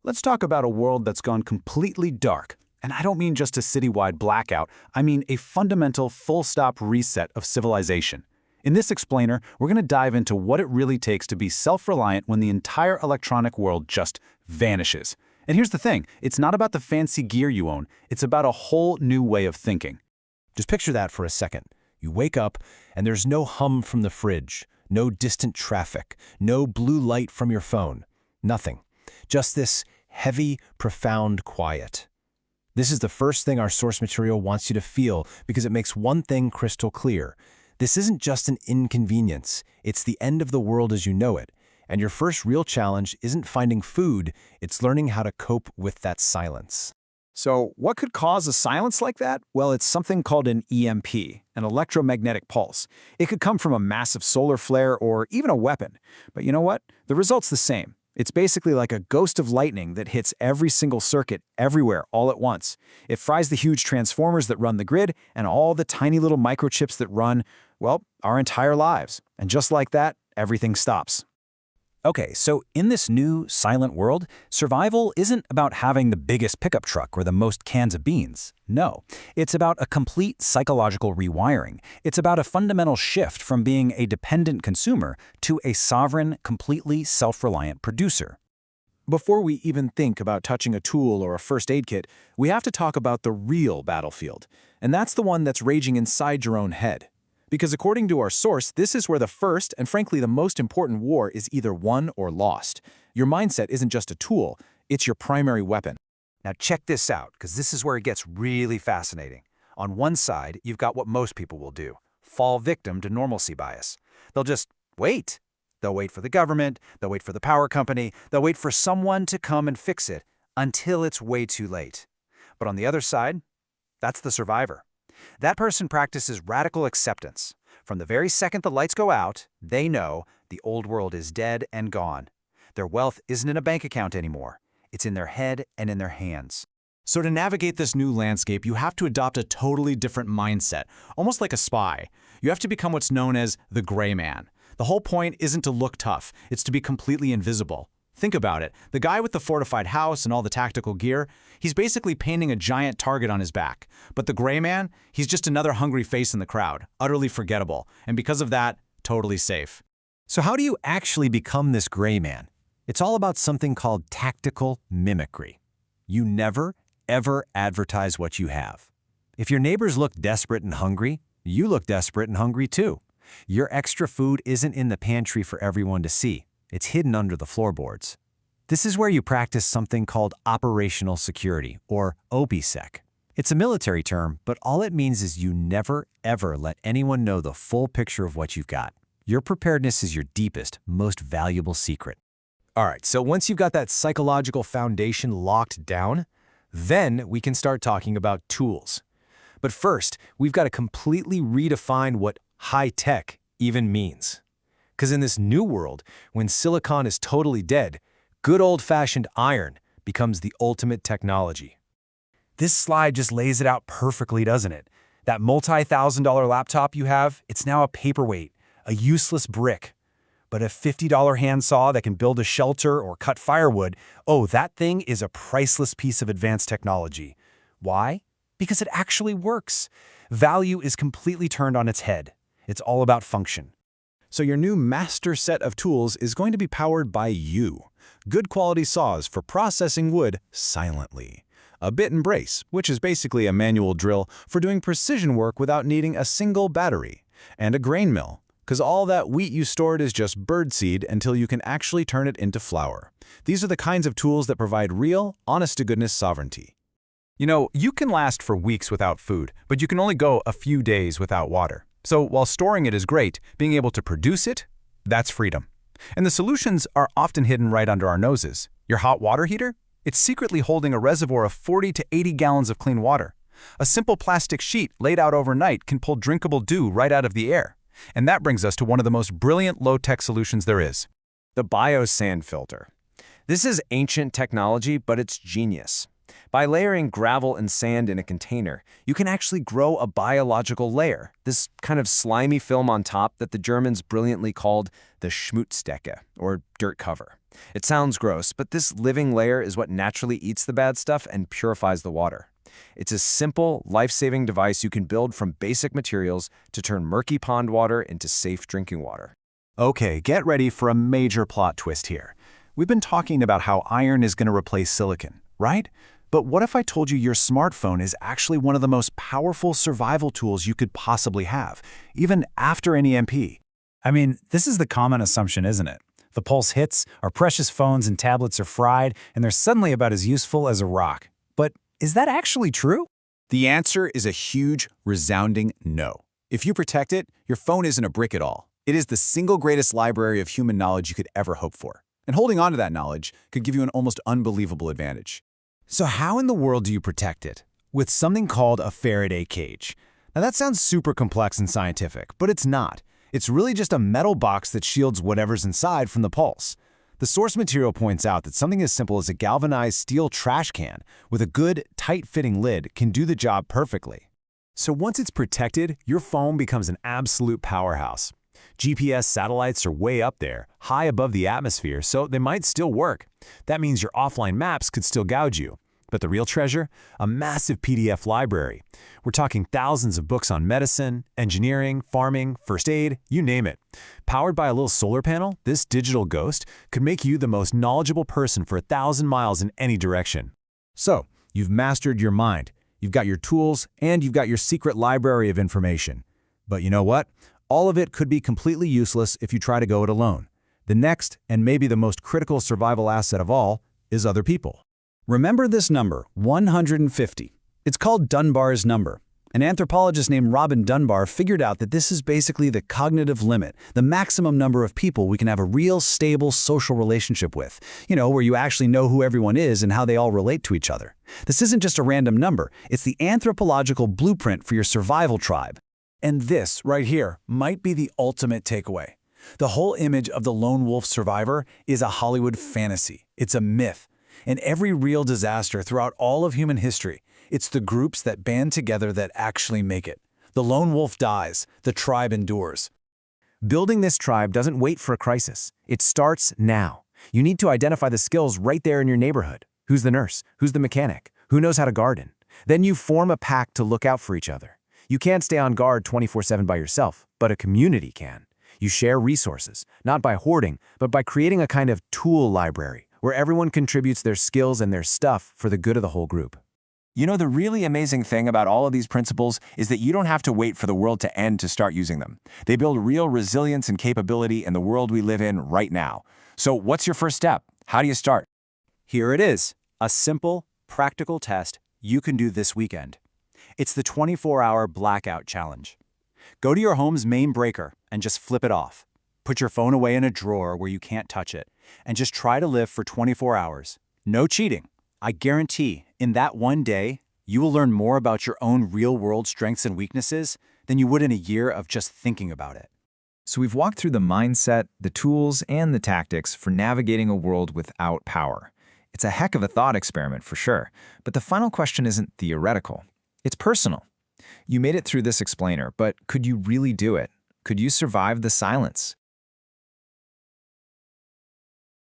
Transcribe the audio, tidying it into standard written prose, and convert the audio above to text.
Let's talk about a world that's gone completely dark. And I don't mean just a citywide blackout, I mean a fundamental full-stop reset of civilization. In this explainer, we're going to dive into what it really takes to be self-reliant when the entire electronic world just vanishes. And here's the thing, it's not about the fancy gear you own, it's about a whole new way of thinking. Just picture that for a second. You wake up, and there's no hum from the fridge, no distant traffic, no blue light from your phone. Nothing. Just this heavy, profound quiet. This is the first thing our source material wants you to feel because it makes one thing crystal clear. This isn't just an inconvenience. It's the end of the world as you know it. And your first real challenge isn't finding food, it's learning how to cope with that silence. So, what could cause a silence like that? Well, it's something called an EMP, an electromagnetic pulse. It could come from a massive solar flare or even a weapon. But you know what? The result's the same. It's basically like a ghost of lightning that hits every single circuit everywhere all at once. It fries the huge transformers that run the grid and all the tiny little microchips that run, well, our entire lives. And just like that, everything stops. Okay, so in this new, silent world, survival isn't about having the biggest pickup truck or the most cans of beans. No, it's about a complete psychological rewiring. It's about a fundamental shift from being a dependent consumer to a sovereign, completely self-reliant producer. Before we even think about touching a tool or a first aid kit, we have to talk about the real battlefield. And that's the one that's raging inside your own head. Because according to our source, this is where the first and frankly the most important war is either won or lost. Your mindset isn't just a tool, it's your primary weapon. Now check this out, because this is where it gets really fascinating. On one side, you've got what most people will do, fall victim to normalcy bias. They'll just wait. They'll wait for the government, they'll wait for the power company, they'll wait for someone to come and fix it until it's way too late. But on the other side, that's the survivor. That person practices radical acceptance. From the very second the lights go out, they know the old world is dead and gone. Their wealth isn't in a bank account anymore. It's in their head and in their hands. So to navigate this new landscape, you have to adopt a totally different mindset, almost like a spy. You have to become what's known as the gray man. The whole point isn't to look tough, it's to be completely invisible. Think about it. The guy with the fortified house and all the tactical gear, he's basically painting a giant target on his back. But the gray man, he's just another hungry face in the crowd, utterly forgettable, and because of that, totally safe. So how do you actually become this gray man? It's all about something called tactical mimicry. You never, ever advertise what you have. If your neighbors look desperate and hungry, you look desperate and hungry too. Your extra food isn't in the pantry for everyone to see. It's hidden under the floorboards. This is where you practice something called operational security, or OPSEC. It's a military term, but all it means is you never, ever let anyone know the full picture of what you've got. Your preparedness is your deepest, most valuable secret. All right, so once you've got that psychological foundation locked down, then we can start talking about tools. But first, we've got to completely redefine what high-tech even means. Because in this new world, when silicon is totally dead, good old-fashioned iron becomes the ultimate technology. This slide just lays it out perfectly, doesn't it? That multi-$1,000 laptop you have, it's now a paperweight, a useless brick. But a $50 handsaw that can build a shelter or cut firewood, oh, that thing is a priceless piece of advanced technology. Why? Because it actually works. Value is completely turned on its head. It's all about function. So your new master set of tools is going to be powered by you. Good quality saws for processing wood silently. A bit and brace, which is basically a manual drill for doing precision work without needing a single battery. And a grain mill, because all that wheat you stored is just birdseed until you can actually turn it into flour. These are the kinds of tools that provide real, honest-to-goodness sovereignty. You know, you can last for weeks without food, but you can only go a few days without water. So while storing it is great, being able to produce it, that's freedom. And the solutions are often hidden right under our noses. Your hot water heater? It's secretly holding a reservoir of 40 to 80 gallons of clean water. A simple plastic sheet laid out overnight can pull drinkable dew right out of the air. And that brings us to one of the most brilliant low-tech solutions there is. The biosand filter. This is ancient technology, but it's genius. By layering gravel and sand in a container, you can actually grow a biological layer, this kind of slimy film on top that the Germans brilliantly called the Schmutzdecke, or dirt cover. It sounds gross, but this living layer is what naturally eats the bad stuff and purifies the water. It's a simple, life-saving device you can build from basic materials to turn murky pond water into safe drinking water. Okay, get ready for a major plot twist here. We've been talking about how iron is going to replace silicon, right? But what if I told you your smartphone is actually one of the most powerful survival tools you could possibly have, even after an EMP? I mean, this is the common assumption, isn't it? The pulse hits, our precious phones and tablets are fried, and they're suddenly about as useful as a rock. But is that actually true? The answer is a huge, resounding no. If you protect it, your phone isn't a brick at all. It is the single greatest library of human knowledge you could ever hope for. And holding on to that knowledge could give you an almost unbelievable advantage. So how in the world do you protect it? With something called a Faraday cage. Now that sounds super complex and scientific, but it's not. It's really just a metal box that shields whatever's inside from the pulse. The source material points out that something as simple as a galvanized steel trash can with a good, tight-fitting lid can do the job perfectly. So once it's protected, your phone becomes an absolute powerhouse. GPS satellites are way up there, high above the atmosphere, so they might still work. That means your offline maps could still gouge you. But the real treasure? A massive PDF library. We're talking thousands of books on medicine, engineering, farming, first aid, you name it. Powered by a little solar panel, this digital ghost could make you the most knowledgeable person for 1,000 miles in any direction. So, you've mastered your mind, you've got your tools, and you've got your secret library of information. But you know what? All of it could be completely useless if you try to go it alone. The next, and maybe the most critical survival asset of all, is other people. Remember this number, 150. It's called Dunbar's number. An anthropologist named Robin Dunbar figured out that this is basically the cognitive limit, the maximum number of people we can have a real, stable social relationship with. Where you actually know who everyone is and how they all relate to each other. This isn't just a random number. It's the anthropological blueprint for your survival tribe. And this, right here, might be the ultimate takeaway. The whole image of the lone wolf survivor is a Hollywood fantasy. It's a myth. In every real disaster throughout all of human history, it's the groups that band together that actually make it. The lone wolf dies, the tribe endures. Building this tribe doesn't wait for a crisis. It starts now. You need to identify the skills right there in your neighborhood. Who's the nurse? Who's the mechanic? Who knows how to garden? Then you form a pack to look out for each other. You can't stay on guard 24/7 by yourself, but a community can. You share resources, not by hoarding, but by creating a kind of tool library where everyone contributes their skills and their stuff for the good of the whole group. The really amazing thing about all of these principles is that you don't have to wait for the world to end to start using them. They build real resilience and capability in the world we live in right now. So what's your first step? How do you start? Here it is, a simple, practical test you can do this weekend. It's the 24-hour blackout challenge. Go to your home's main breaker and just flip it off. Put your phone away in a drawer where you can't touch it, and just try to live for 24 hours. No cheating. I guarantee, in that one day, you will learn more about your own real-world strengths and weaknesses than you would in a year of just thinking about it. So we've walked through the mindset, the tools, and the tactics for navigating a world without power. It's a heck of a thought experiment for sure, but the final question isn't theoretical. It's personal. You made it through this explainer, but could you really do it? Could you survive the silence?